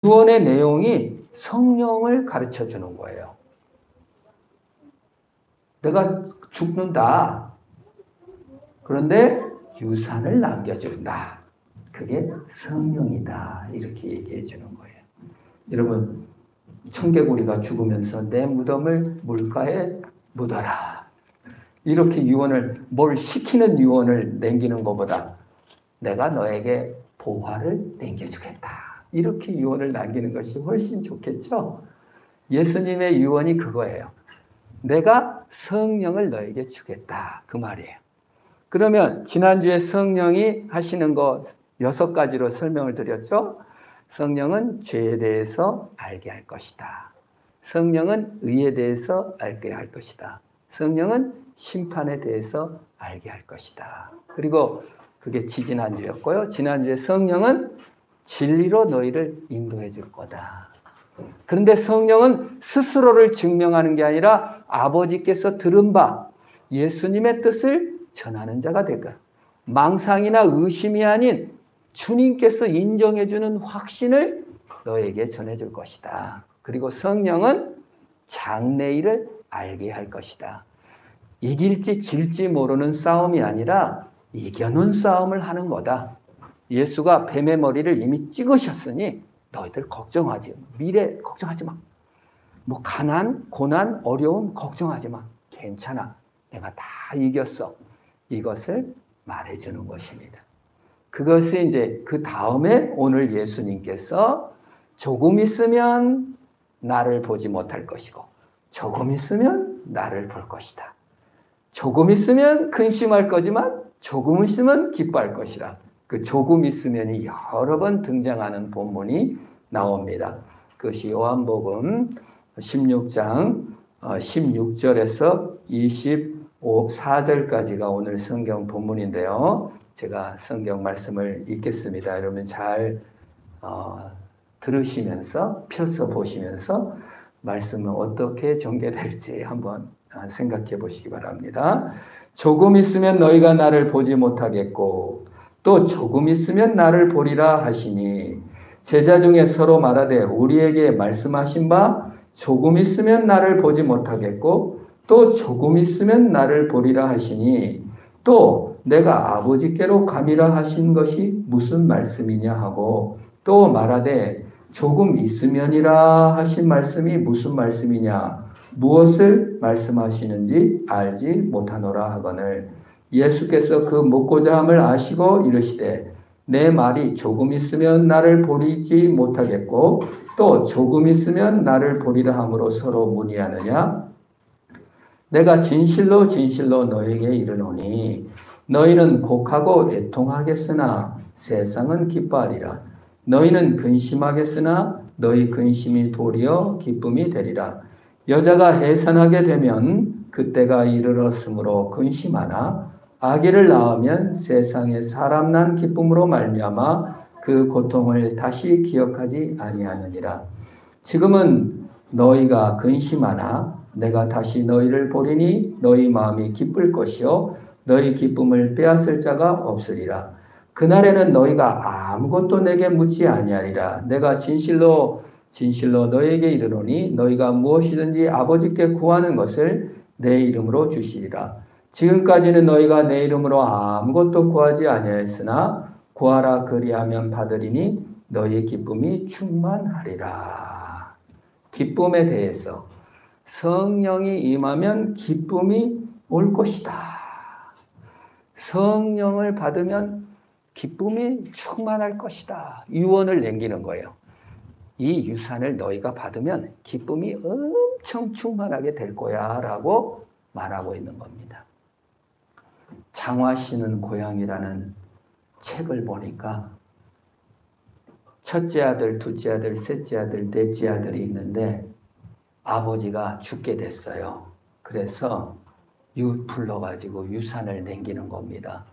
유언의 내용이 성령을 가르쳐 주는 거예요. 내가 죽는다. 그런데 유산을 남겨준다. 그게 성령이다. 이렇게 얘기해 주는 거예요. 여러분, 청개구리가 죽으면서 내 무덤을 물가에 묻어라. 이렇게 유언을, 뭘 시키는 유언을 남기는 것보다 내가 너에게 보화를 남겨주겠다. 이렇게 유언을 남기는 것이 훨씬 좋겠죠? 예수님의 유언이 그거예요. 내가 성령을 너에게 주겠다. 그 말이에요. 그러면 지난주에 성령이 하시는 거 6가지로 설명을 드렸죠? 성령은 죄에 대해서 알게 할 것이다. 성령은 의에 대해서 알게 할 것이다. 성령은 심판에 대해서 알게 할 것이다. 그리고 그게 지지난주였고요. 지난주에 성령은 진리로 너희를 인도해 줄 거다. 그런데 성령은 스스로를 증명하는 게 아니라 아버지께서 들은 바 예수님의 뜻을 전하는 자가 될까? 망상이나 의심이 아닌 주님께서 인정해 주는 확신을 너에게 전해줄 것이다. 그리고 성령은 장래일을 알게 할 것이다. 이길지 질지 모르는 싸움이 아니라 이겨놓은 싸움을 하는 거다. 예수가 뱀의 머리를 이미 찍으셨으니 너희들 걱정하지 마. 미래 걱정하지 마. 뭐 가난, 고난, 어려움 걱정하지 마. 괜찮아. 내가 다 이겼어. 이것을 말해주는 것입니다. 그것이 이제 그 다음에 오늘 예수님께서 조금 있으면 나를 보지 못할 것이고 조금 있으면 나를 볼 것이다. 조금 있으면 근심할 거지만 조금 있으면 기뻐할 것이라. 그 조금 있으면이 여러 번 등장하는 본문이 나옵니다. 그것이 요한복음 16장 16절에서 24절까지가 오늘 성경 본문인데요. 제가 성경 말씀을 읽겠습니다. 여러분 잘 들으시면서 펴서 보시면서 말씀은 어떻게 전개될지 한번 생각해 보시기 바랍니다. 조금 있으면 너희가 나를 보지 못하겠고 또 조금 있으면 나를 보리라 하시니 제자 중에 서로 말하되 우리에게 말씀하신 바 조금 있으면 나를 보지 못하겠고 또 조금 있으면 나를 보리라 하시니 또 내가 아버지께로 가미라 하신 것이 무슨 말씀이냐 하고 또 말하되 조금 있으면이라 하신 말씀이 무슨 말씀이냐 무엇을 말씀하시는지 알지 못하노라 하거늘 예수께서 그 묻고자 함을 아시고 이르시되 내 말이 조금 있으면 나를 보리지 못하겠고 또 조금 있으면 나를 보리라 함으로 서로 문의하느냐 내가 진실로 진실로 너에게 이르노니 너희는 곡하고 애통하겠으나 세상은 기뻐하리라 너희는 근심하겠으나 너희 근심이 도리어 기쁨이 되리라 여자가 해산하게 되면 그때가 이르렀으므로 근심하나 아기를 낳으면 세상에 사람 난 기쁨으로 말미암아 그 고통을 다시 기억하지 아니하느니라. 지금은 너희가 근심하나 내가 다시 너희를 보리니 너희 마음이 기쁠 것이요 너희 기쁨을 빼앗을 자가 없으리라. 그날에는 너희가 아무것도 내게 묻지 아니하리라. 내가 진실로 진실로 너희에게 이르노니 너희가 무엇이든지 아버지께 구하는 것을 내 이름으로 주시리라. 지금까지는 너희가 내 이름으로 아무것도 구하지 아니하였으나 구하라 그리하면 받으리니 너희의 기쁨이 충만하리라. 기쁨에 대해서 성령이 임하면 기쁨이 올 것이다. 성령을 받으면 기쁨이 충만할 것이다. 유언을 남기는 거예요. 이 유산을 너희가 받으면 기쁨이 엄청 충만하게 될 거야 라고 말하고 있는 겁니다. 장화 씨는 고향이라는 책을 보니까 첫째 아들, 둘째 아들, 셋째 아들, 넷째 아들이 있는데 아버지가 죽게 됐어요. 그래서 불러가지고 유산을 남기는 겁니다.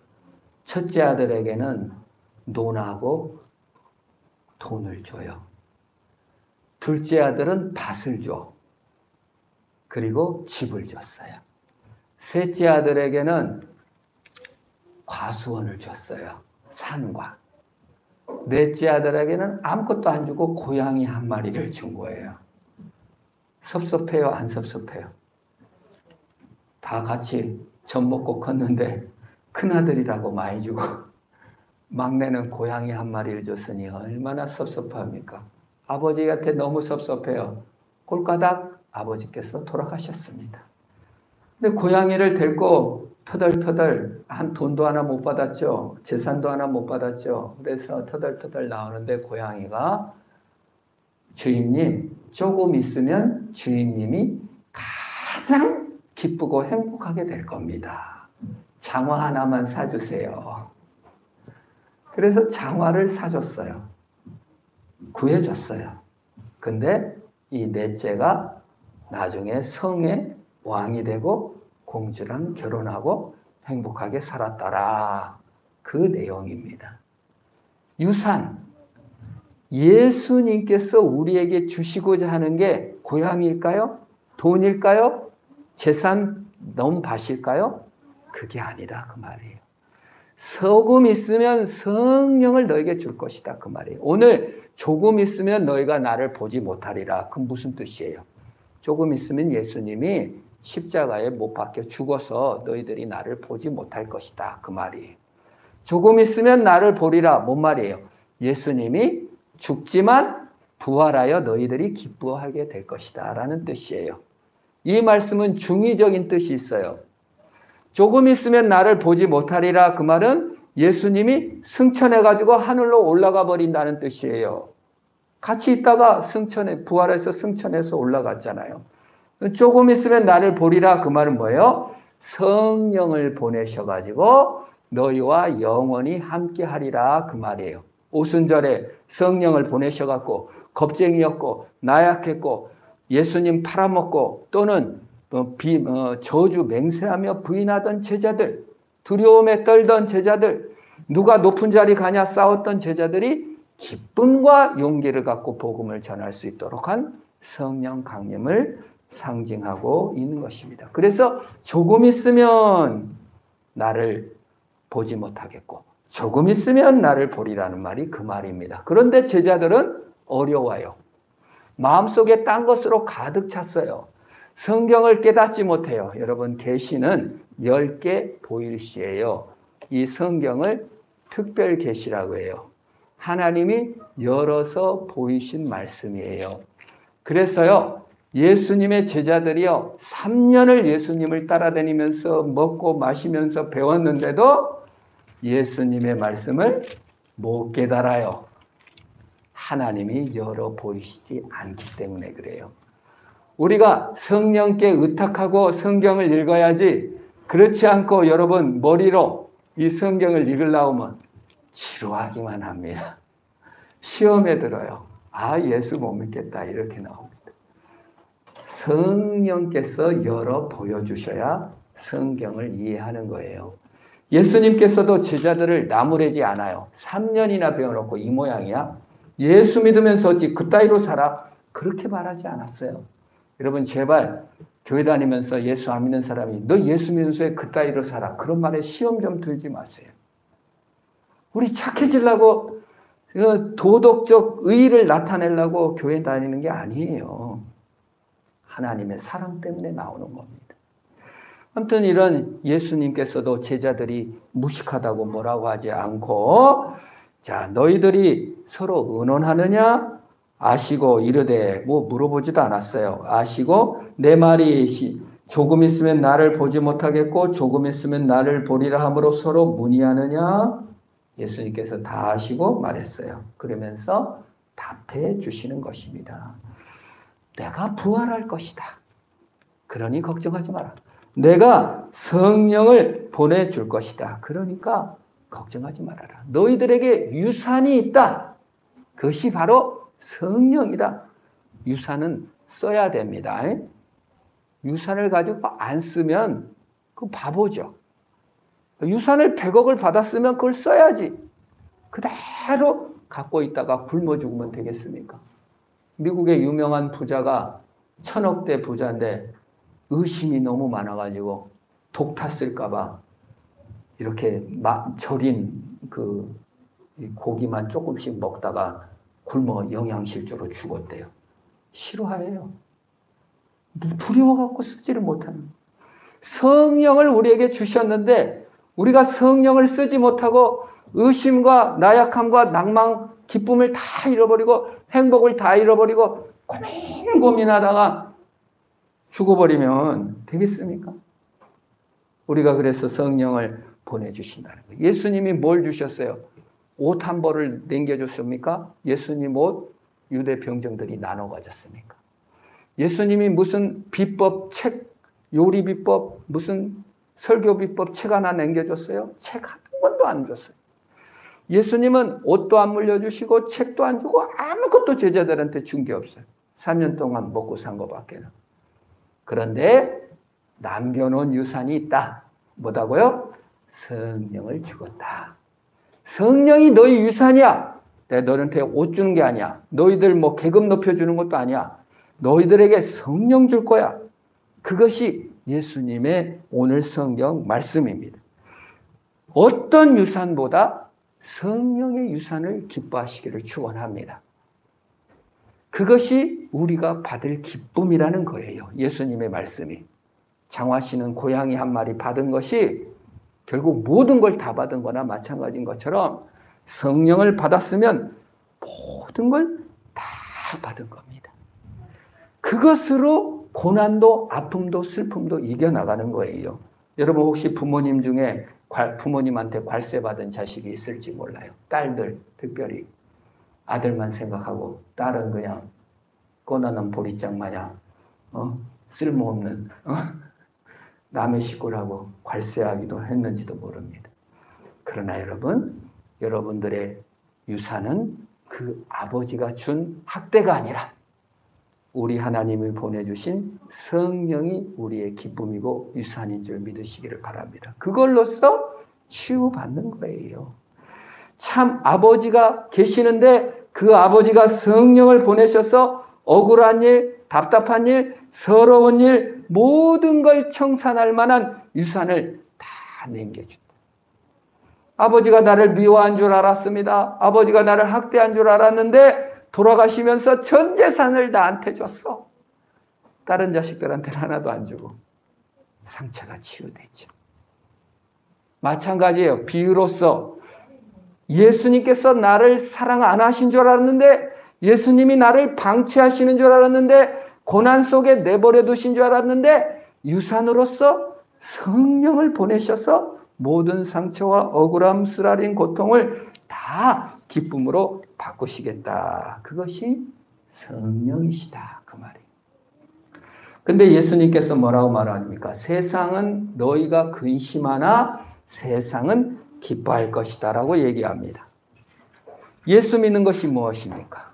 첫째 아들에게는 논하고 돈을 줘요. 둘째 아들은 밭을 줘. 그리고 집을 줬어요. 셋째 아들에게는 과수원을 줬어요. 산과. 넷째 아들에게는 아무것도 안 주고 고양이 한 마리를 준 거예요. 섭섭해요? 안 섭섭해요? 다 같이 젖 먹고 컸는데 큰아들이라고 많이 주고 막내는 고양이 한 마리를 줬으니 얼마나 섭섭합니까? 아버지한테 너무 섭섭해요. 꼴까닥 아버지께서 돌아가셨습니다. 근데 고양이를 데리고 터덜터덜 한 돈도 하나 못 받았죠. 재산도 하나 못 받았죠. 그래서 터덜터덜 나오는데 고양이가 주인님 조금 있으면 주인님이 가장 기쁘고 행복하게 될 겁니다. 장화 하나만 사주세요. 그래서 장화를 사줬어요. 구해줬어요. 근데 이 넷째가 나중에 성의 왕이 되고 공주랑 결혼하고 행복하게 살았더라. 그 내용입니다. 유산. 예수님께서 우리에게 주시고자 하는 게 고향일까요? 돈일까요? 재산 넘밭일까요? 그게 아니다 그 말이에요. 조금 있으면 성령을 너에게 줄 것이다 그 말이에요. 오늘 조금 있으면 너희가 나를 보지 못하리라. 그건 무슨 뜻이에요? 조금 있으면 예수님이 십자가에 못 박혀 죽어서 너희들이 나를 보지 못할 것이다 그 말이에요. 조금 있으면 나를 보리라. 뭔 말이에요? 예수님이 죽지만 부활하여 너희들이 기뻐하게 될 것이다 라는 뜻이에요. 이 말씀은 중의적인 뜻이 있어요. 조금 있으면 나를 보지 못하리라 그 말은 예수님이 승천해가지고 하늘로 올라가 버린다는 뜻이에요. 같이 있다가 부활해서 승천해서 올라갔잖아요. 조금 있으면 나를 보리라 그 말은 뭐예요? 성령을 보내셔가지고 너희와 영원히 함께 하리라 그 말이에요. 오순절에 성령을 보내셔갖고 겁쟁이였고 나약했고 예수님 팔아먹고 또는 저주 맹세하며 부인하던 제자들, 두려움에 떨던 제자들, 누가 높은 자리 가냐 싸웠던 제자들이 기쁨과 용기를 갖고 복음을 전할 수 있도록 한 성령 강림을 상징하고 있는 것입니다. 그래서 조금 있으면 나를 보지 못하겠고 조금 있으면 나를 보리라는 말이 그 말입니다. 그런데 제자들은 어려워요. 마음속에 딴 것으로 가득 찼어요. 성경을 깨닫지 못해요. 여러분 계시는 10개 보일시예요. 이 성경을 특별 계시라고 해요. 하나님이 열어서 보이신 말씀이에요. 그래서요. 예수님의 제자들이요. 3년을 예수님을 따라다니면서 먹고 마시면서 배웠는데도 예수님의 말씀을 못 깨달아요. 하나님이 열어 보이시지 않기 때문에 그래요. 우리가 성령께 의탁하고 성경을 읽어야지 그렇지 않고 여러분 머리로 이 성경을 읽으려고 하면 지루하기만 합니다. 시험에 들어요. 아 예수 못 믿겠다 이렇게 나옵니다. 성령께서 열어 보여주셔야 성경을 이해하는 거예요. 예수님께서도 제자들을 나무래지 않아요. 3년이나 배워놓고 이 모양이야? 예수 믿으면서 어찌 그따위로 살아? 그렇게 말하지 않았어요. 여러분 제발 교회 다니면서 예수 안 믿는 사람이 너 예수 믿으면서 왜 그따위로 살아? 그런 말에 시험 좀 들지 마세요. 우리 착해지려고 도덕적 의의를 나타내려고 교회 다니는 게 아니에요. 하나님의 사랑 때문에 나오는 겁니다. 아무튼 이런 예수님께서도 제자들이 무식하다고 뭐라고 하지 않고 자 너희들이 서로 의논하느냐 아시고 이르되 뭐 물어보지도 않았어요. 아시고 내 말이 조금 있으면 나를 보지 못하겠고 조금 있으면 나를 보리라 함으로 서로 문의하느냐 예수님께서 다 아시고 말했어요. 그러면서 답해 주시는 것입니다. 내가 부활할 것이다. 그러니 걱정하지 마라. 내가 성령을 보내줄 것이다. 그러니까 걱정하지 말아라. 너희들에게 유산이 있다. 그것이 바로 성령이다. 유산은 써야 됩니다. 유산을 가지고 안 쓰면 그 바보죠. 유산을 100억을 받았으면 그걸 써야지. 그대로 갖고 있다가 굶어 죽으면 되겠습니까? 미국의 유명한 부자가 1000억대 부자인데 의심이 너무 많아가지고 독 탔을까봐 이렇게 절인 그 이 고기만 조금씩 먹다가 굶어 영양실조로 죽었대요. 싫어해요. 두려워갖고 쓰지를 못하는. 성령을 우리에게 주셨는데 우리가 성령을 쓰지 못하고 의심과 나약함과 낭망, 기쁨을 다 잃어버리고 행복을 다 잃어버리고 고민하다가 죽어버리면 되겠습니까? 우리가 그래서 성령을 보내주신다는 거예요. 예수님이 뭘 주셨어요? 옷 한 벌을 남겨줬습니까? 예수님 옷 유대 병정들이 나눠 가졌습니까? 예수님이 무슨 비법 책, 요리 비법, 무슨 설교 비법 책 하나 남겨줬어요? 책 한 권도 안 줬어요. 예수님은 옷도 안 물려주시고 책도 안 주고 아무것도 제자들한테 준 게 없어요. 3년 동안 먹고 산 것밖에는. 그런데 남겨놓은 유산이 있다. 뭐다고요? 성령을 주었다. 성령이 너희 유산이야. 내가 너희한테 옷 주는 게 아니야. 너희들 뭐 계급 높여주는 것도 아니야. 너희들에게 성령 줄 거야. 그것이 예수님의 오늘 성경 말씀입니다. 어떤 유산보다 성령의 유산을 기뻐하시기를 축원합니다. 그것이 우리가 받을 기쁨이라는 거예요. 예수님의 말씀이. 장화 씨는 고양이 한 마리 받은 것이 결국 모든 걸 다 받은 거나 마찬가지인 것처럼 성령을 받았으면 모든 걸 다 받은 겁니다. 그것으로 고난도 아픔도 슬픔도 이겨나가는 거예요. 여러분 혹시 부모님 중에 부모님한테 관세 받은 자식이 있을지 몰라요. 딸들 특별히 아들만 생각하고 딸은 그냥 꺼나는 보리장 마냥 쓸모없는 남의 식구라고 관세하기도 했는지도 모릅니다. 그러나 여러분들의 유산은 그 아버지가 준 학대가 아니라 우리 하나님이 보내주신 성령이 우리의 기쁨이고 유산인 줄 믿으시기를 바랍니다. 그걸로써 치유받는 거예요. 참 아버지가 계시는데 그 아버지가 성령을 보내셔서 억울한 일, 답답한 일, 서러운 일 모든 걸 청산할 만한 유산을 다 남겨준다. 아버지가 나를 미워한 줄 알았습니다. 아버지가 나를 학대한 줄 알았는데 돌아가시면서 전 재산을 나한테 줬어. 다른 자식들한테는 하나도 안 주고 상처가 치유되죠. 마찬가지예요. 비유로서 예수님께서 나를 사랑 안 하신 줄 알았는데 예수님이 나를 방치하시는 줄 알았는데 고난 속에 내버려 두신 줄 알았는데 유산으로서 성령을 보내셔서 모든 상처와 억울함, 쓰라린 고통을 다 기쁨으로 바꾸시겠다. 그것이 성령이시다. 그 말이에요. 근데 예수님께서 뭐라고 말합니까? 세상은 너희가 근심하나 세상은 기뻐할 것이다 라고 얘기합니다. 예수 믿는 것이 무엇입니까?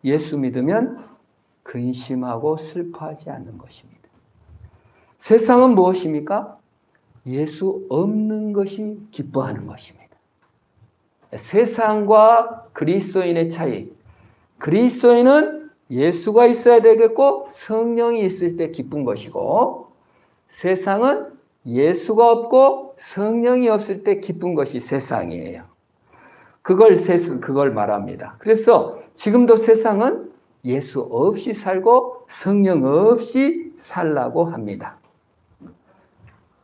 예수 믿으면 근심하고 슬퍼하지 않는 것입니다. 세상은 무엇입니까? 예수 없는 것이 기뻐하는 것입니다. 세상과 그리스도인의 차이. 그리스도인은 예수가 있어야 되겠고 성령이 있을 때 기쁜 것이고 세상은 예수가 없고 성령이 없을 때 기쁜 것이 세상이에요. 그걸 말합니다. 그래서 지금도 세상은 예수 없이 살고 성령 없이 살라고 합니다.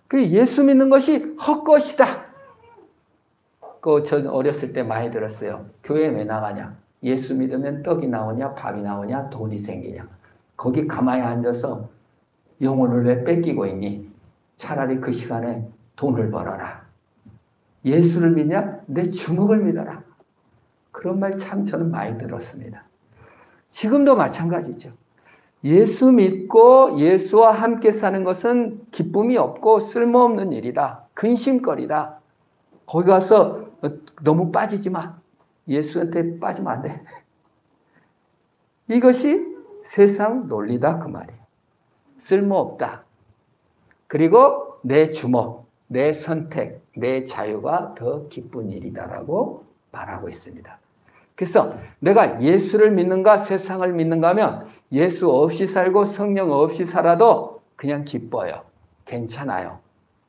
그 예수 믿는 것이 헛것이다. 전 어렸을 때 많이 들었어요. 교회 왜 나가냐? 예수 믿으면 떡이 나오냐, 밥이 나오냐, 돈이 생기냐. 거기 가만히 앉아서 영혼을 왜 뺏기고 있니? 차라리 그 시간에 돈을 벌어라. 예수를 믿냐? 내 주먹을 믿어라. 그런 말 참 저는 많이 들었습니다. 지금도 마찬가지죠. 예수 믿고 예수와 함께 사는 것은 기쁨이 없고 쓸모없는 일이다. 근심거리다. 거기 가서 너무 빠지지 마. 예수한테 빠지면 안 돼. 이것이 세상 논리다 그 말이에요. 쓸모없다. 그리고 내 주목, 내 선택, 내 자유가 더 기쁜 일이다라고 말하고 있습니다. 그래서 내가 예수를 믿는가 세상을 믿는가 하면 예수 없이 살고 성령 없이 살아도 그냥 기뻐요. 괜찮아요.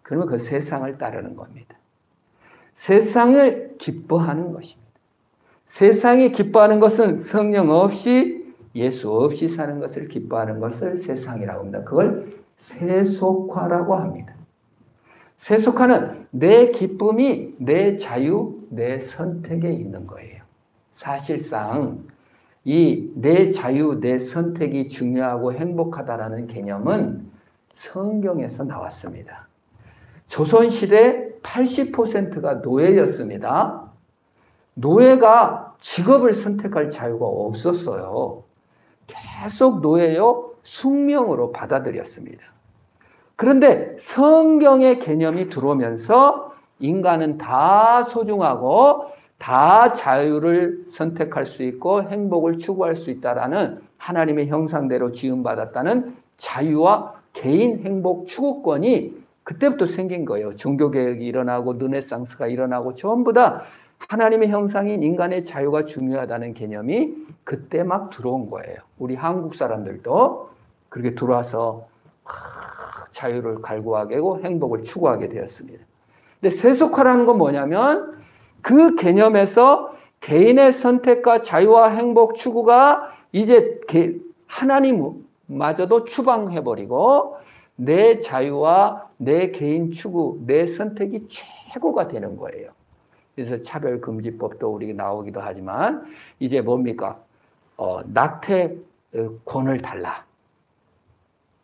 그러면 그 세상을 따르는 겁니다. 세상을 기뻐하는 것입니다. 세상이 기뻐하는 것은 성령 없이 예수 없이 사는 것을 기뻐하는 것을 세상이라고 합니다. 그걸 세속화라고 합니다. 세속화는 내 기쁨이 내 자유, 내 선택에 있는 거예요. 사실상 이 내 자유, 내 선택이 중요하고 행복하다라는 개념은 성경에서 나왔습니다. 조선시대 80%가 노예였습니다. 노예가 직업을 선택할 자유가 없었어요. 계속 노예요, 숙명으로 받아들였습니다. 그런데 성경의 개념이 들어오면서 인간은 다 소중하고 다 자유를 선택할 수 있고 행복을 추구할 수 있다라는 하나님의 형상대로 지음받았다는 자유와 개인 행복 추구권이 그때부터 생긴 거예요. 종교개혁이 일어나고 르네상스가 일어나고 전부 다 하나님의 형상인 인간의 자유가 중요하다는 개념이 그때 막 들어온 거예요. 우리 한국 사람들도 그렇게 들어와서 자유를 갈구하게 하고 행복을 추구하게 되었습니다. 근데 세속화라는 건 뭐냐면 그 개념에서 개인의 선택과 자유와 행복 추구가 이제 하나님마저도 추방해버리고 내 자유와 내 개인 추구, 내 선택이 최고가 되는 거예요. 그래서 차별금지법도 우리 나오기도 하지만 이제 뭡니까? 낙태권을 달라.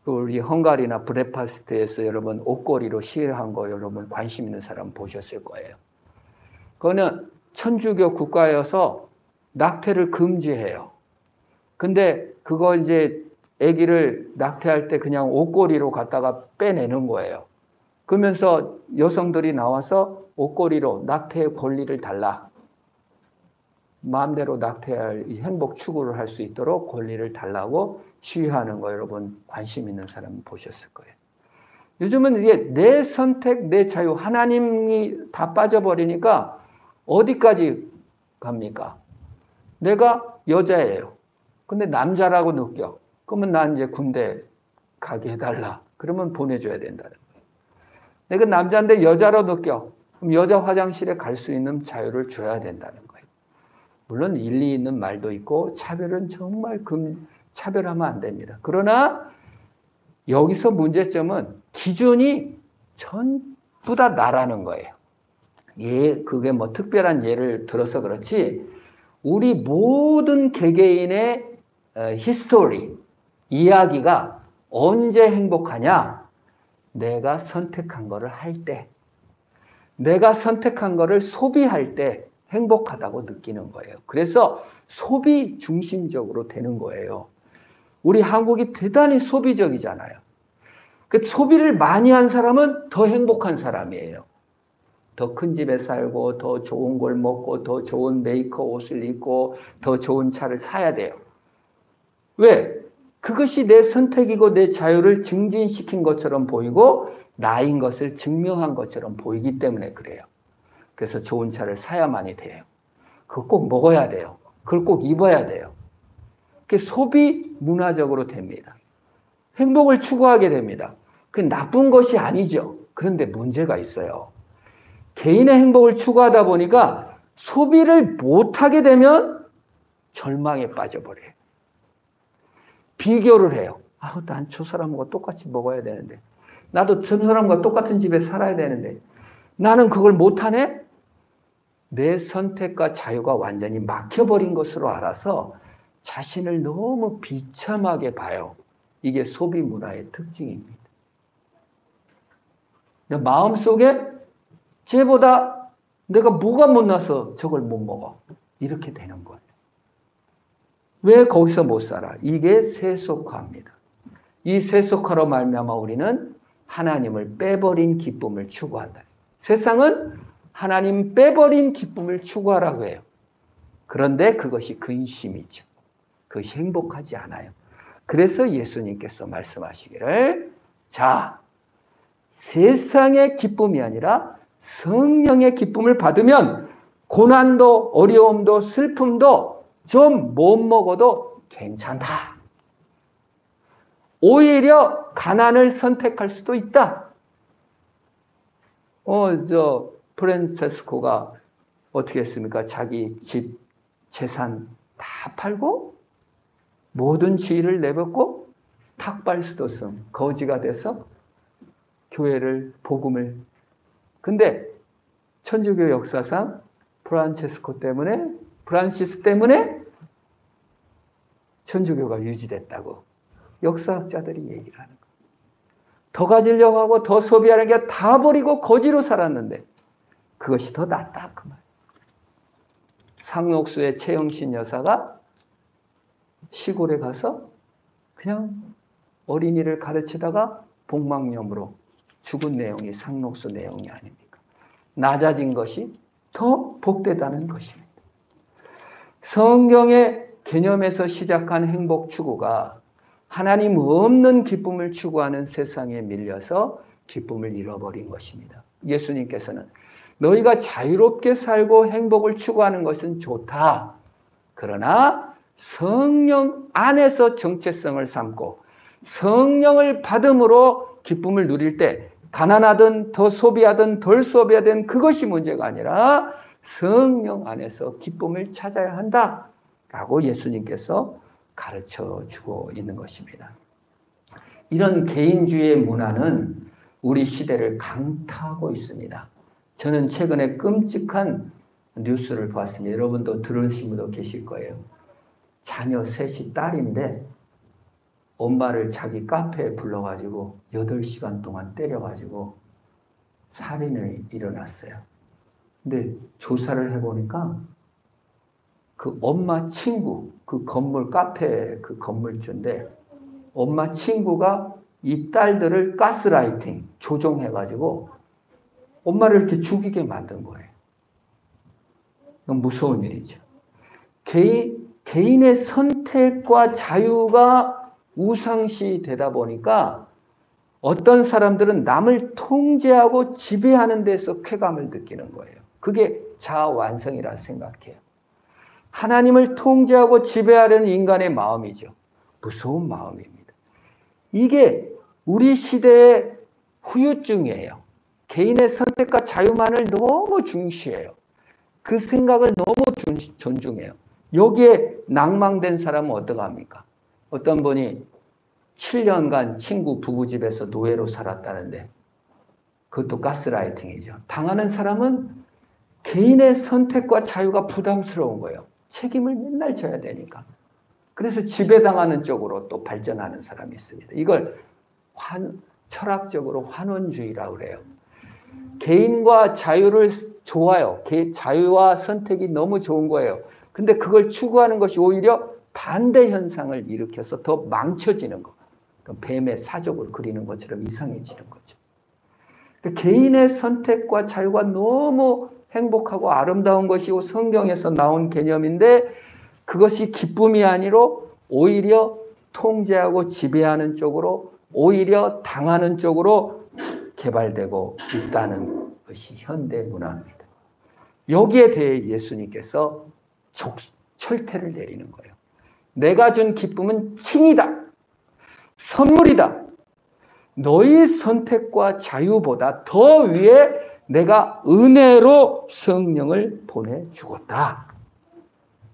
우리 헝가리나 부다페스트에서 여러분 옷걸이로 시위한 거 여러분 관심 있는 사람 보셨을 거예요. 그거는 천주교 국가여서 낙태를 금지해요. 근데 그거 이제 아기를 낙태할 때 그냥 옷걸이로 갖다가 빼내는 거예요. 그러면서 여성들이 나와서 옷걸이로 낙태의 권리를 달라. 마음대로 낙태할 행복 추구를 할 수 있도록 권리를 달라고 시위하는 거 여러분 관심 있는 사람 보셨을 거예요. 요즘은 이게 내 선택, 내 자유, 하나님이 다 빠져버리니까 어디까지 갑니까? 내가 여자예요. 근데 남자라고 느껴. 그러면 난 이제 군대 가게 해달라. 그러면 보내줘야 된다는 거예요. 내가 남자인데 여자로 느껴. 그럼 여자 화장실에 갈 수 있는 자유를 줘야 된다는 거예요. 물론 일리 있는 말도 있고 차별은 정말 차별하면 안 됩니다. 그러나 여기서 문제점은 기준이 전부 다 나라는 거예요. 그게 뭐 특별한 예를 들어서 그렇지 우리 모든 개개인의 히스토리, 이야기가 언제 행복하냐? 내가 선택한 거를 할 때, 내가 선택한 거를 소비할 때 행복하다고 느끼는 거예요. 그래서 소비 중심적으로 되는 거예요. 우리 한국이 대단히 소비적이잖아요. 그 소비를 많이 한 사람은 더 행복한 사람이에요. 더 큰 집에 살고 더 좋은 걸 먹고 더 좋은 메이커 옷을 입고 더 좋은 차를 사야 돼요. 왜? 그것이 내 선택이고 내 자유를 증진시킨 것처럼 보이고 나인 것을 증명한 것처럼 보이기 때문에 그래요. 그래서 좋은 차를 사야만이 돼요. 그걸 꼭 먹어야 돼요. 그걸 꼭 입어야 돼요. 그게 소비 문화적으로 됩니다. 행복을 추구하게 됩니다. 그게 나쁜 것이 아니죠. 그런데 문제가 있어요. 개인의 행복을 추구하다 보니까 소비를 못하게 되면 절망에 빠져버려요. 비교를 해요. 난 저 사람과 똑같이 먹어야 되는데 나도 저 사람과 똑같은 집에 살아야 되는데 나는 그걸 못하네? 내 선택과 자유가 완전히 막혀버린 것으로 알아서 자신을 너무 비참하게 봐요. 이게 소비 문화의 특징입니다. 마음속에 쟤보다 내가 뭐가 못나서 저걸 못 먹어. 이렇게 되는 거예요. 왜 거기서 못 살아? 이게 세속화입니다. 이 세속화로 말미암아 우리는 하나님을 빼버린 기쁨을 추구한다. 세상은 하나님 빼버린 기쁨을 추구하라고 해요. 그런데 그것이 근심이죠. 그것이 행복하지 않아요. 그래서 예수님께서 말씀하시기를 자, 세상의 기쁨이 아니라 성령의 기쁨을 받으면 고난도 어려움도 슬픔도 좀 못 먹어도 괜찮다. 오히려 가난을 선택할 수도 있다. 프란체스코가 어떻게 했습니까? 자기 집, 재산 다 팔고 모든 지위를 내뱉고 탁발스도성 거지가 돼서 교회를 복음을 근데 천주교 역사상 프란시스 때문에 천주교가 유지됐다고 역사학자들이 얘기를 하는 거예요. 더 가지려고 하고 더 소비하는 게 다 버리고 거지로 살았는데 그것이 더 낫다 그 말. 상록수의 최영신 여사가 시골에 가서 그냥 어린이를 가르치다가 복막염으로 죽은 내용이 상록수 내용이 아닙니까? 낮아진 것이 더 복되다는 것입니다. 성경의 개념에서 시작한 행복 추구가 하나님 없는 기쁨을 추구하는 세상에 밀려서 기쁨을 잃어버린 것입니다. 예수님께서는 너희가 자유롭게 살고 행복을 추구하는 것은 좋다. 그러나 성령 안에서 정체성을 삼고 성령을 받음으로 기쁨을 누릴 때 가난하든 더 소비하든 덜 소비하든 그것이 문제가 아니라 성령 안에서 기쁨을 찾아야 한다라고 예수님께서 가르쳐주고 있는 것입니다. 이런 개인주의의 문화는 우리 시대를 강타하고 있습니다. 저는 최근에 끔찍한 뉴스를 봤습니다. 여러분도 들으신 분도 계실 거예요. 자녀 셋이 딸인데 엄마를 자기 카페에 불러가지고 8시간 동안 때려가지고 살인이 일어났어요. 근데 조사를 해보니까 그 엄마 친구, 그 건물 카페 그 건물주인데 엄마 친구가 이 딸들을 가스라이팅, 조종해가지고 엄마를 이렇게 죽이게 만든 거예요. 무서운 일이죠. 개인의 선택과 자유가 우상시 되다 보니까 어떤 사람들은 남을 통제하고 지배하는 데서 쾌감을 느끼는 거예요. 그게 자아 완성이라 생각해요. 하나님을 통제하고 지배하려는 인간의 마음이죠. 무서운 마음입니다. 이게 우리 시대의 후유증이에요. 개인의 선택과 자유만을 너무 중시해요. 그 생각을 너무 존중해요. 여기에 낭망된 사람은 어떡합니까? 어떤 분이 7년간 친구 부부집에서 노예로 살았다는데 그것도 가스라이팅이죠. 당하는 사람은 개인의 선택과 자유가 부담스러운 거예요. 책임을 맨날 져야 되니까. 그래서 지배당하는 쪽으로 또 발전하는 사람이 있습니다. 이걸 철학적으로 환원주의라고 그래요. 개인과 자유를 좋아요. 자유와 선택이 너무 좋은 거예요. 근데 그걸 추구하는 것이 오히려 반대 현상을 일으켜서 더 망쳐지는 거. 뱀의 사족을 그리는 것처럼 이상해지는 거죠. 개인의 선택과 자유가 너무 행복하고 아름다운 것이고 성경에서 나온 개념인데 그것이 기쁨이 아니로 오히려 통제하고 지배하는 쪽으로 오히려 당하는 쪽으로 개발되고 있다는 것이 현대 문화입니다. 여기에 대해 예수님께서 철퇴를 내리는 거예요. 내가 준 기쁨은 칭이다. 선물이다. 너희 선택과 자유보다 더 위에 내가 은혜로 성령을 보내주었다.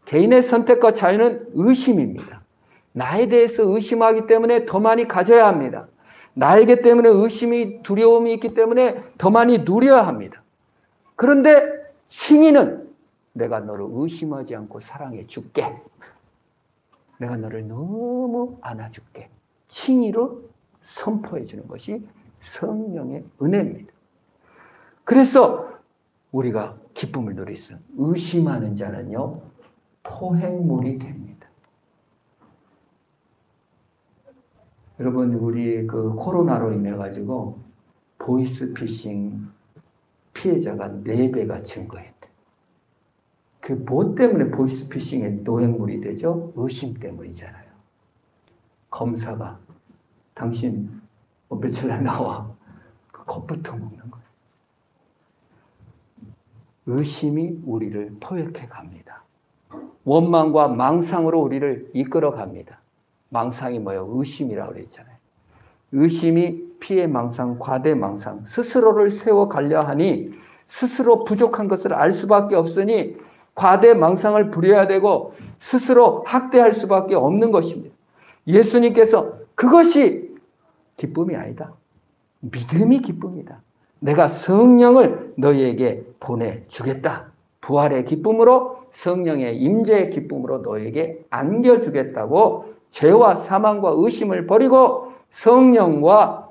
개인의 선택과 자유는 의심입니다. 나에 대해서 의심하기 때문에 더 많이 가져야 합니다. 나에게 때문에 의심이 두려움이 있기 때문에 더 많이 누려야 합니다. 그런데 칭의는 내가 너를 의심하지 않고 사랑해 줄게. 내가 너를 너무 안아줄게. 칭의로 선포해 주는 것이 성령의 은혜입니다. 그래서 우리가 기쁨을 누릴 수 의심하는 자는요 포획물이 됩니다. 여러분 우리 그 코로나로 인해 가지고 보이스피싱 피해자가 4배가 증가했대. 그 뭐 때문에 보이스피싱의 노획물이 되죠? 의심 때문이잖아요. 검사가 당신 며칠 날 나와 겁부터 먹는 거예요. 의심이 우리를 포획해 갑니다. 원망과 망상으로 우리를 이끌어 갑니다. 망상이 뭐예요? 의심이라고 그랬잖아요. 의심이 피해 망상, 과대 망상, 스스로를 세워가려 하니 스스로 부족한 것을 알 수밖에 없으니 과대망상을 부려야 되고 스스로 학대할 수밖에 없는 것입니다. 예수님께서 그것이 기쁨이 아니다. 믿음이 기쁨이다. 내가 성령을 너희에게 보내주겠다. 부활의 기쁨으로 성령의 임재의 기쁨으로 너희에게 안겨주겠다고 죄와 사망과 의심을 버리고 성령과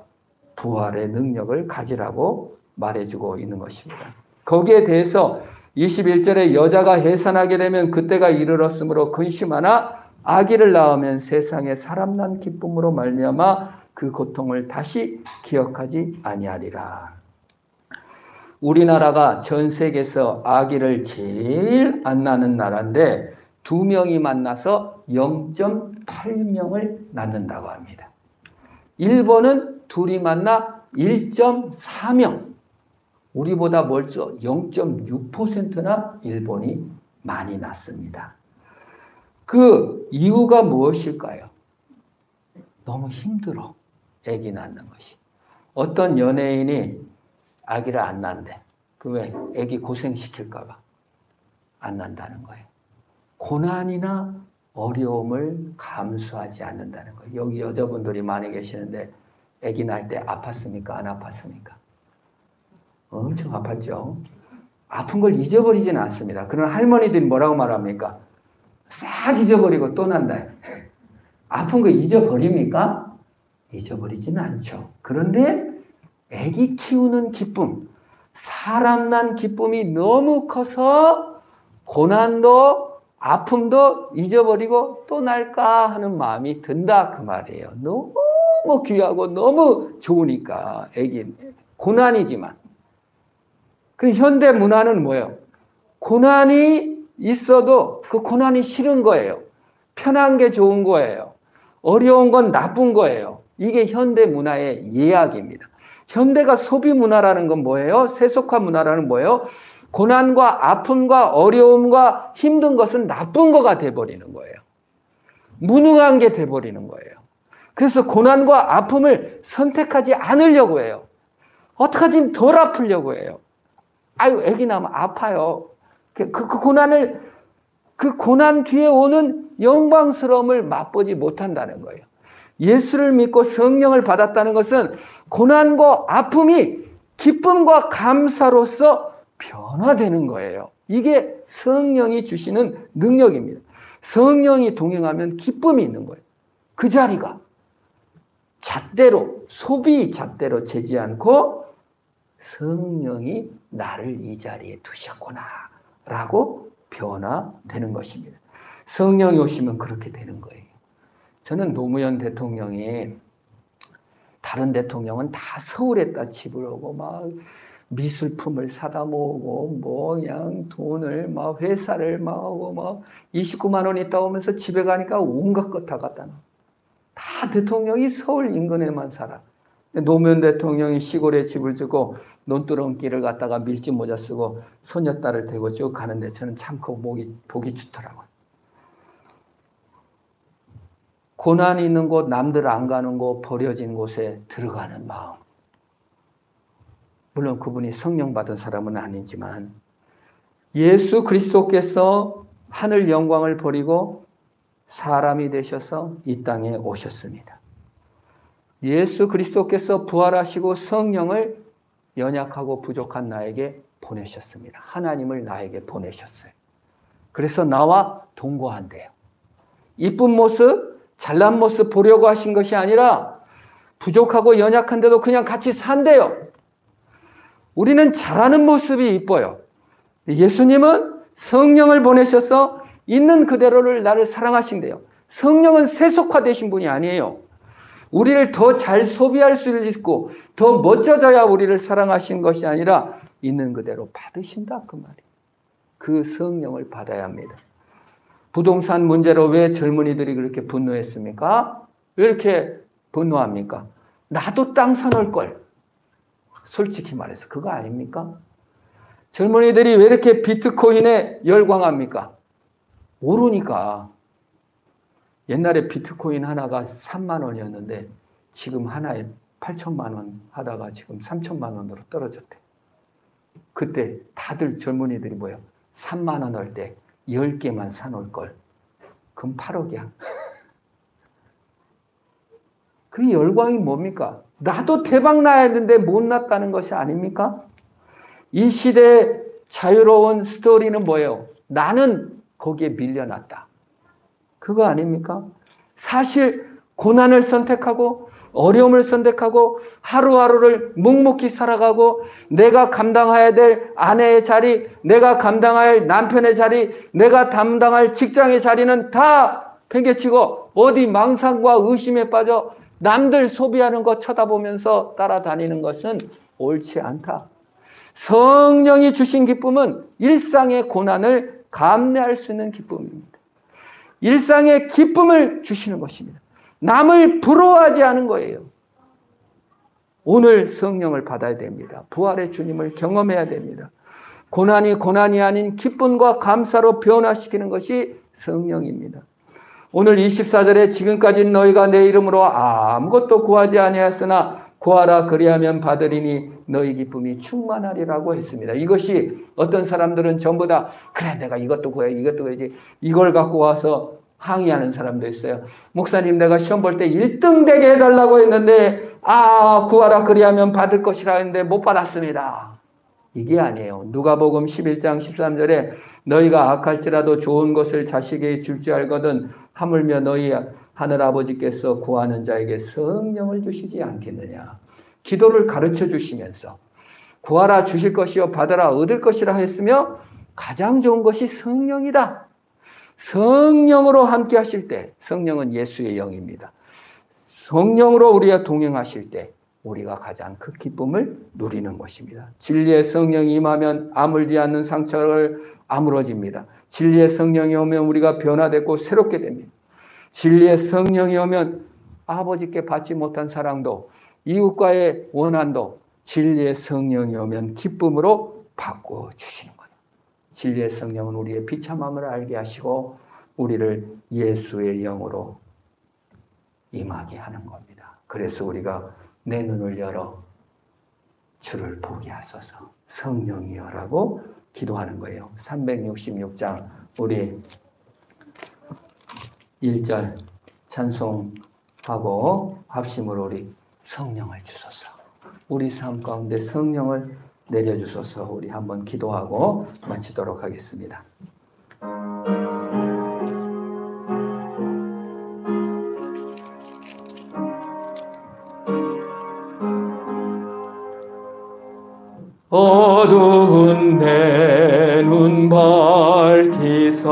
부활의 능력을 가지라고 말해주고 있는 것입니다. 거기에 대해서 21절에 여자가 해산하게 되면 그때가 이르렀으므로 근심하나 아기를 낳으면 세상에 사람 난 기쁨으로 말미암아 그 고통을 다시 기억하지 아니하리라. 우리나라가 전 세계에서 아기를 제일 안 낳는 나라인데 2명이 만나서 0.8명을 낳는다고 합니다. 일본은 둘이 만나 1.4명. 우리보다 멀죠. 0.6%나 일본이 많이 낳습니다. 그 이유가 무엇일까요? 너무 힘들어. 아기 낳는 것이. 어떤 연예인이 아기를 안 낳는데 그 왜? 아기 고생시킬까 봐 안 낳는다는 거예요. 고난이나 어려움을 감수하지 않는다는 거예요. 여기 여자분들이 많이 계시는데 아기 낳을 때 아팠습니까? 안 아팠습니까? 엄청 아팠죠. 아픈 걸 잊어버리지는 않습니다. 그러나 할머니들이 뭐라고 말합니까? 싹 잊어버리고 또 난다. 아픈 거 잊어버립니까? 잊어버리지는 않죠. 그런데 아기 키우는 기쁨, 사람 난 기쁨이 너무 커서 고난도 아픔도 잊어버리고 또 날까 하는 마음이 든다 그 말이에요. 너무 귀하고 너무 좋으니까 아기 고난이지만 그 현대 문화는 뭐예요? 고난이 있어도 그 고난이 싫은 거예요. 편한 게 좋은 거예요. 어려운 건 나쁜 거예요. 이게 현대 문화의 예약입니다. 현대가 소비 문화라는 건 뭐예요? 세속화 문화라는 뭐예요? 고난과 아픔과 어려움과 힘든 것은 나쁜 거가 돼버리는 거예요. 무능한 게 돼버리는 거예요. 그래서 고난과 아픔을 선택하지 않으려고 해요. 어떡하지 덜 아프려고 해요. 아유, 애기 낳으면 아파요. 그 고난 뒤에 오는 영광스러움을 맛보지 못한다는 거예요. 예수를 믿고 성령을 받았다는 것은 고난과 아픔이 기쁨과 감사로서 변화되는 거예요. 이게 성령이 주시는 능력입니다. 성령이 동행하면 기쁨이 있는 거예요. 그 자리가 잣대로, 소비 잣대로 재지 않고 성령이 나를 이 자리에 두셨구나 라고 변화되는 것입니다. 성령이 오시면 그렇게 되는 거예요. 저는 노무현 대통령이 다른 대통령은 다 서울에다 집을 오고 막 미술품을 사다 모으고 뭐 그냥 돈을 막 회사를 막 하고 막 29만 원 있다 오면서 집에 가니까 온갖 것 다 갖다 놔. 다 대통령이 서울 인근에만 살아. 노무현 대통령이 시골에 집을 주고 논두렁 길을 갔다가 밀짚 모자 쓰고 소녀딸을 대고 쭉 가는데 저는 참 그 보기 좋더라고요. 고난이 있는 곳, 남들 안 가는 곳, 버려진 곳에 들어가는 마음. 물론 그분이 성령 받은 사람은 아니지만 예수 그리스도께서 하늘 영광을 버리고 사람이 되셔서 이 땅에 오셨습니다. 예수 그리스도께서 부활하시고 성령을 연약하고 부족한 나에게 보내셨습니다. 하나님을 나에게 보내셨어요. 그래서 나와 동거한대요. 이쁜 모습, 잘난 모습 보려고 하신 것이 아니라 부족하고 연약한데도 그냥 같이 산대요. 우리는 잘하는 모습이 이뻐요. 예수님은 성령을 보내셔서 있는 그대로를 나를 사랑하신대요. 성령은 세속화되신 분이 아니에요. 우리를 더 잘 소비할 수 있고 더 멋져져야 우리를 사랑하신 것이 아니라 있는 그대로 받으신다 그 말이에요. 그 성령을 받아야 합니다. 부동산 문제로 왜 젊은이들이 그렇게 분노했습니까? 왜 이렇게 분노합니까? 나도 땅 사놓을 걸. 솔직히 말해서 그거 아닙니까? 젊은이들이 왜 이렇게 비트코인에 열광합니까? 모르니까. 옛날에 비트코인 하나가 3만 원이었는데 지금 하나에 8천만 원 하다가 지금 3천만 원으로 떨어졌대. 그때 다들 젊은이들이 뭐예요? 3만 원 할 때 10개만 사놓을 걸. 그럼 8억이야. 그 열광이 뭡니까? 나도 대박 나야 했는데 못 났다는 것이 아닙니까? 이 시대의 자유로운 스토리는 뭐예요? 나는 거기에 밀려났다. 그거 아닙니까? 사실 고난을 선택하고 어려움을 선택하고 하루하루를 묵묵히 살아가고 내가 감당해야 될 아내의 자리, 내가 감당할 남편의 자리, 내가 담당할 직장의 자리는 다 팽개치고 어디 망상과 의심에 빠져 남들 소비하는 것 쳐다보면서 따라다니는 것은 옳지 않다. 성령이 주신 기쁨은 일상의 고난을 감내할 수 있는 기쁨입니다. 일상의 기쁨을 주시는 것입니다. 남을 부러워하지 않은 거예요. 오늘 성령을 받아야 됩니다. 부활의 주님을 경험해야 됩니다. 고난이 고난이 아닌 기쁨과 감사로 변화시키는 것이 성령입니다. 오늘 24절에 지금까지 너희가 내 이름으로 아무것도 구하지 아니하였으나 구하라 그리하면 받으리니 너희 기쁨이 충만하리라고 했습니다. 이것이 어떤 사람들은 전부 다 그래 내가 이것도 구해 이것도 구해야지 이걸 갖고 와서 항의하는 사람도 있어요. 목사님 내가 시험 볼 때 1등 되게 해달라고 했는데 구하라 그리하면 받을 것이라 했는데 못 받았습니다. 이게 아니에요. 누가복음 11장 13절에 너희가 악할지라도 좋은 것을 자식에게 줄 줄 알거든 하물며 너희 하늘아버지께서 구하는 자에게 성령을 주시지 않겠느냐. 기도를 가르쳐 주시면서 구하라 주실 것이요 받아라 얻을 것이라 했으며 가장 좋은 것이 성령이다. 성령으로 함께 하실 때 성령은 예수의 영입니다. 성령으로 우리와 동행하실 때 우리가 가장 그 기쁨을 누리는 것입니다. 진리의 성령이 임하면 아물지 않는 상처를 아물어집니다. 진리의 성령이 오면 우리가 변화되고 새롭게 됩니다. 진리의 성령이 오면 아버지께 받지 못한 사랑도 이웃과의 원한도 진리의 성령이 오면 기쁨으로 바꿔주시는 거예요. 진리의 성령은 우리의 비참함을 알게 하시고 우리를 예수의 영으로 임하게 하는 겁니다. 그래서 우리가 내 눈을 열어 주를 보게 하소서 성령이여라고 기도하는 거예요. 366장 우리 1절 찬송하고 합심으로 우리 성령을 주소서. 우리 삶 가운데 성령을 내려주소서. 우리 한번 기도하고 마치도록 하겠습니다. 어두운 내 눈 밝히사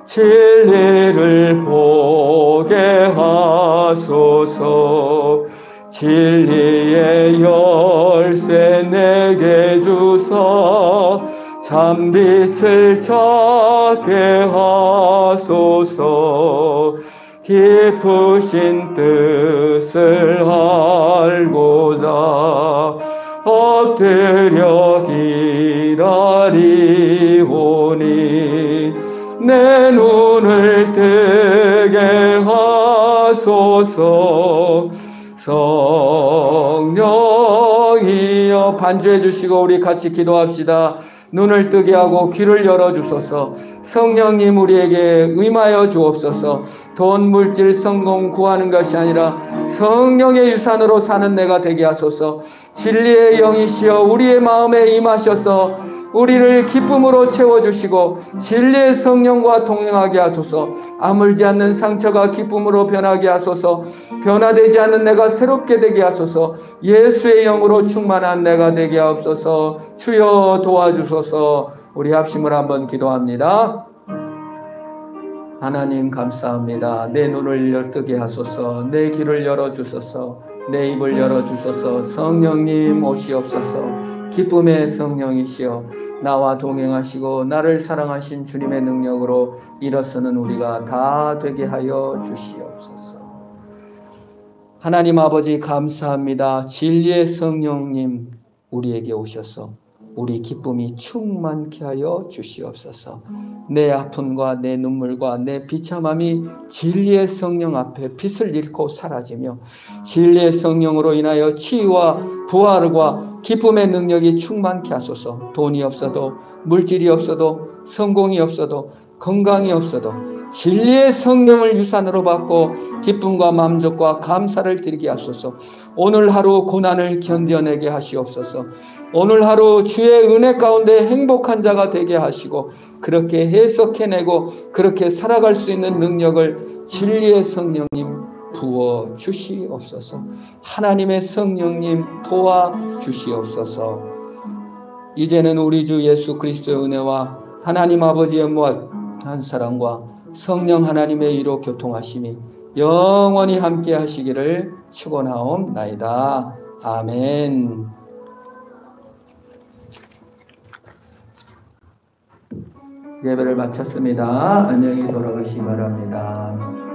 진리를 보게 하소서. 진리의 열쇠 내게 주사 참빛을 찾게 하소서. 깊으신 뜻을 알고자 엎드려 기다리오니 내 눈을 뜨게 하소서. 성령이여 반주해 주시고 우리 같이 기도합시다. 눈을 뜨게 하고 귀를 열어주소서. 성령님 우리에게 임하여 주옵소서. 돈, 물질, 성공 구하는 것이 아니라 성령의 유산으로 사는 내가 되게 하소서. 진리의 영이시여 우리의 마음에 임하셔서 우리를 기쁨으로 채워주시고 진리의 성령과 동행하게 하소서. 아물지 않는 상처가 기쁨으로 변하게 하소서. 변화되지 않는 내가 새롭게 되게 하소서. 예수의 영으로 충만한 내가 되게 하옵소서. 주여 도와주소서. 우리 합심을 한번 기도합니다. 하나님 감사합니다. 내 눈을 뜨게 하소서. 내 귀를 열어주소서. 내 입을 열어주소서. 성령님 오시옵소서. 기쁨의 성령이시여 나와 동행하시고 나를 사랑하신 주님의 능력으로 일어서는 우리가 다 되게 하여 주시옵소서. 하나님 아버지 감사합니다. 진리의 성령님 우리에게 오셔서 우리 기쁨이 충만케 하여 주시옵소서. 내 아픔과 내 눈물과 내 비참함이 진리의 성령 앞에 빛을 잃고 사라지며 진리의 성령으로 인하여 치유와 부활과 기쁨의 능력이 충만케 하소서. 돈이 없어도, 물질이 없어도, 성공이 없어도, 건강이 없어도 진리의 성령을 유산으로 받고 기쁨과 만족과 감사를 드리게 하소서. 오늘 하루 고난을 견뎌내게 하시옵소서. 오늘 하루 주의 은혜 가운데 행복한 자가 되게 하시고 그렇게 해석해내고 그렇게 살아갈 수 있는 능력을 진리의 성령님 부어 주시옵소서. 하나님의 성령님 도와 주시옵소서. 이제는 우리 주 예수 그리스도의 은혜와 하나님 아버지의 무한한 사랑과 성령 하나님의 이로 교통하심이 영원히 함께 하시기를 축원하옵나이다. 아멘. 예배를 마쳤습니다. 안녕히 돌아가시기 바랍니다.